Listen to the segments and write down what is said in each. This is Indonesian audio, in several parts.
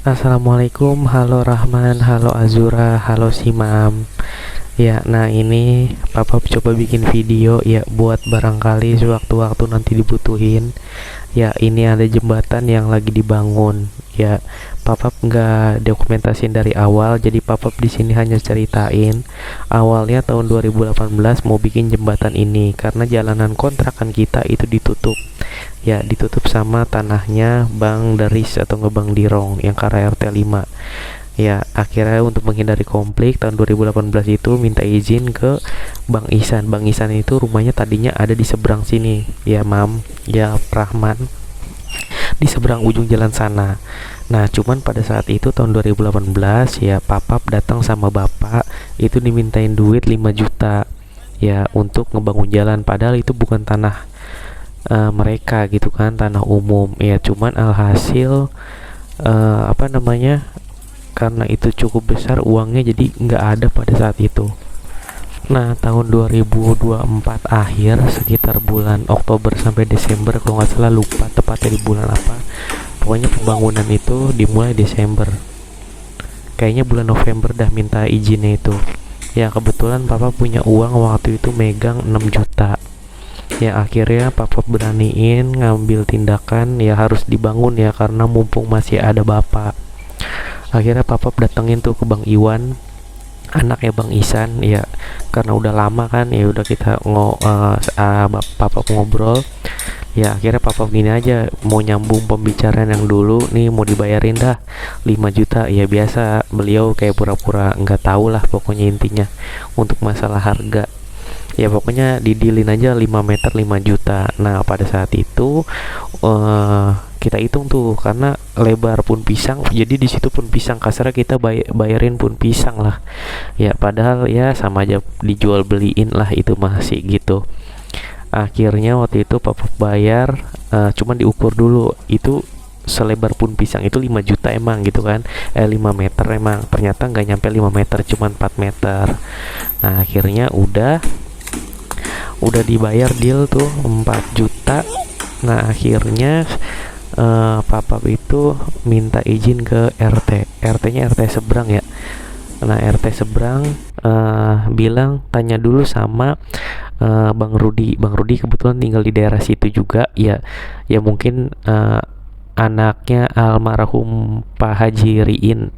Assalamualaikum, halo Rahman, halo Azura, halo Simam. Ya, nah ini Papa coba bikin video ya buat barangkali sewaktu-waktu nanti dibutuhin. Ya, ini ada jembatan yang lagi dibangun. Ya, Papa nggak dokumentasin dari awal, jadi Papa di sini hanya ceritain. Awalnya tahun 2018 mau bikin jembatan ini karena jalanan kontrakan kita itu ditutup. Ya, ditutup sama tanahnya Bang Deris atau ngebang Dirong yang ke arah RT 5. Ya, akhirnya untuk menghindari konflik tahun 2018 itu minta izin ke Bang Isan. Bang Isan itu rumahnya tadinya ada di seberang sini. Ya, Mam, ya Rahman, di seberang ujung jalan sana. Nah, cuman pada saat itu tahun 2018 ya Papap datang sama bapak itu dimintain duit 5 juta ya untuk ngebangun jalan, padahal itu bukan tanah mereka gitu kan, tanah umum. Ya, cuman alhasil apa namanya, karena itu cukup besar uangnya jadi nggak ada pada saat itu. Nah, tahun 2024 akhir sekitar bulan Oktober sampai Desember kalau nggak salah, lupa tepatnya di bulan apa. Pokoknya pembangunan itu dimulai Desember. Kayaknya bulan November dah minta izinnya itu. Ya, kebetulan papa punya uang waktu itu megang 6 juta. Ya, akhirnya papa beraniin ngambil tindakan ya harus dibangun ya karena mumpung masih ada bapak. Akhirnya papa datengin tuh ke Bang Iwan, anaknya Bang Isan ya, karena udah lama kan ya udah kita papa ngobrol. Ya, akhirnya papa gini aja, mau nyambung pembicaraan yang dulu nih, mau dibayarin dah 5 juta. Ya biasa beliau kayak pura-pura nggak tahu lah, pokoknya intinya untuk masalah harga. Ya pokoknya didilin aja 5 meter 5 juta. Nah, pada saat itu kita hitung tuh karena lebar pun pisang, jadi di situ pun pisang, kasarnya kita bayarin pun pisang lah. Ya padahal ya sama aja dijual beliin lah, itu masih gitu. Akhirnya waktu itu papa bayar, cuman diukur dulu itu selebar pun pisang itu 5 juta emang gitu kan, 5 meter emang, ternyata nggak nyampe 5 meter, cuman 4 meter. Nah, akhirnya udah dibayar deal tuh 4 juta. Nah, akhirnya papa itu minta izin ke RT-nya RT seberang ya. Nah, RT seberang bilang tanya dulu sama Bang Rudi kebetulan tinggal di daerah situ juga ya. Ya mungkin anaknya almarhum Pak Haji Riin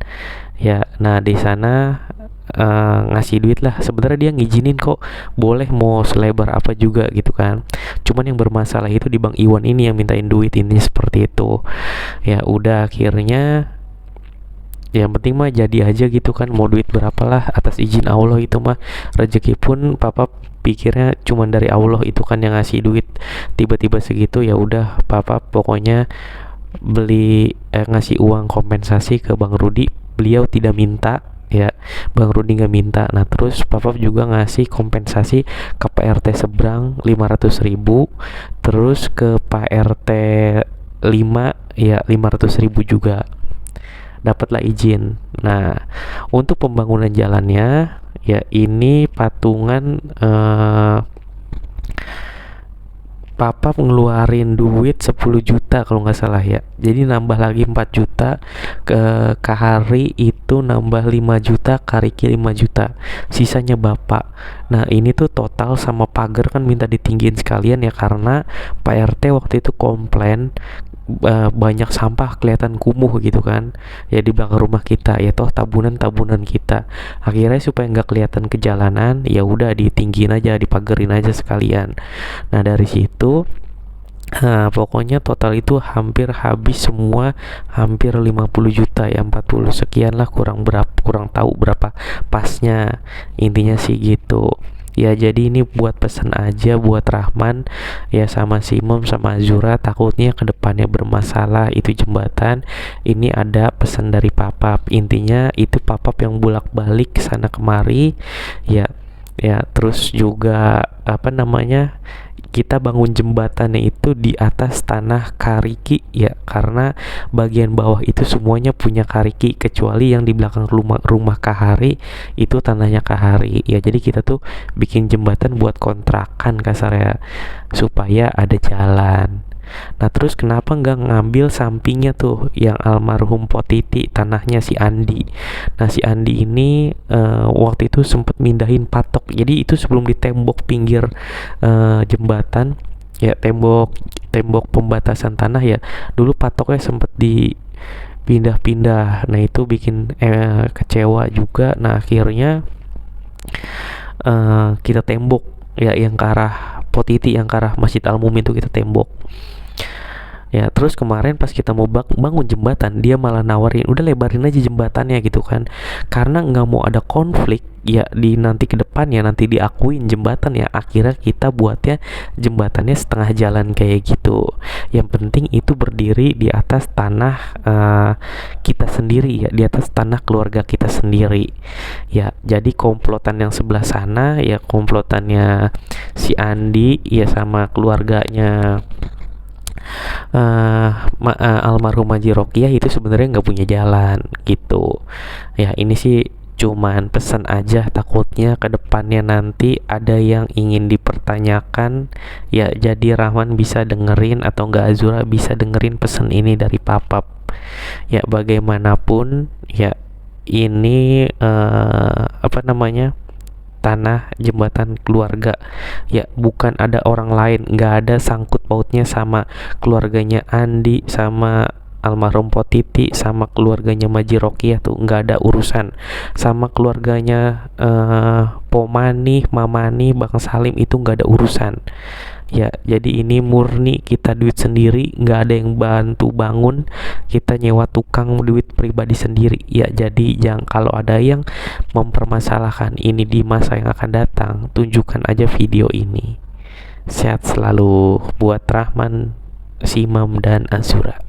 ya. Nah, di sana ngasih duit lah, sebenarnya dia ngizinin kok, boleh mau selebar apa juga gitu kan. Cuman yang bermasalah itu di Bang Iwan ini yang mintain duit ini, seperti itu. Ya udah, akhirnya yang penting mah jadi aja gitu kan, mau duit berapa lah, atas izin Allah itu mah. Rezeki pun papa pikirnya cuman dari Allah itu kan yang ngasih duit tiba-tiba segitu. Ya udah, papa pokoknya ngasih uang kompensasi ke Bang Rudi. Beliau tidak minta ya, Bang Rudi nggak minta. Nah, terus papa juga ngasih kompensasi ke Pak RT seberang 500.000, terus ke Pak RT 5 ya 500.000 juga, dapatlah izin. Nah, untuk pembangunan jalannya ya ini patungan papa ngeluarin duit 10 juta kalau nggak salah ya. Jadi nambah lagi 4 juta, ke Kahari itu nambah 5 juta, Kariki 5 juta. Sisanya bapak. Nah, ini tuh total sama pagar kan minta ditinggiin sekalian ya karena Pak RT waktu itu komplain banyak sampah kelihatan kumuh gitu kan ya di belakang rumah kita, ya toh tabunan kita. Akhirnya supaya nggak kelihatan ke jalanan, ya udah ditinggiin aja, dipagerin aja sekalian. Nah, dari situ pokoknya total itu hampir habis semua, hampir 50 juta ya, 40 sekian lah, kurang tahu berapa pasnya, intinya sih gitu. Ya, jadi ini buat pesan aja buat Rahman ya sama Simom sama Azura, takutnya kedepannya bermasalah itu jembatan. Ini ada pesan dari Papap, intinya itu Papap yang bolak-balik sana kemari ya. Ya, terus juga apa namanya, kita bangun jembatannya itu di atas tanah Kariki ya, karena bagian bawah itu semuanya punya Kariki kecuali yang di belakang rumah Kahari itu tanahnya Kahari ya. Jadi kita tuh bikin jembatan buat kontrakan kasarnya supaya ada jalan. Nah terus kenapa nggak ngambil sampingnya tuh yang almarhum Potiti, tanahnya si Andi. Nah si Andi ini waktu itu sempet mindahin patok, jadi itu sebelum di tembok pinggir jembatan ya, tembok tembok pembatasan tanah ya, dulu patoknya sempet dipindah-pindah. Nah itu bikin kecewa juga. Nah akhirnya kita tembok ya, yang ke arah Potiti, yang ke arah Masjid Al-Mumin itu kita tembok ya. Terus kemarin pas kita mau bangun jembatan, dia malah nawarin udah lebarin aja jembatannya gitu kan, karena nggak mau ada konflik ya di nanti ke depannya, nanti diakuin jembatan ya. Akhirnya kita buatnya jembatannya setengah jalan kayak gitu. Yang penting itu berdiri di atas tanah kita sendiri ya, di atas tanah keluarga kita sendiri ya. Jadi komplotan yang sebelah sana ya, komplotannya si Andi ya sama keluarganya almarhum Haji Rokiah, itu sebenarnya nggak punya jalan gitu ya. Ini sih cuman pesan aja, takutnya kedepannya nanti ada yang ingin dipertanyakan ya. Jadi Rahman bisa dengerin atau enggak Azura bisa dengerin pesan ini dari Papap ya. Bagaimanapun ya, ini apa namanya, tanah jembatan keluarga ya, bukan ada orang lain, nggak ada sangkut pautnya sama keluarganya Andi, sama almarhum Potiti, sama keluarganya Maji Rokiah tuh nggak ada urusan, sama keluarganya Pomani, Mamani, Bang Salim itu nggak ada urusan ya. Jadi ini murni kita duit sendiri, nggak ada yang bantu bangun, kita nyewa tukang duit pribadi sendiri ya. Jadi jangan, kalau ada yang mempermasalahkan ini di masa yang akan datang, tunjukkan aja video ini. Sehat selalu buat Rahman, Simam, dan Azura.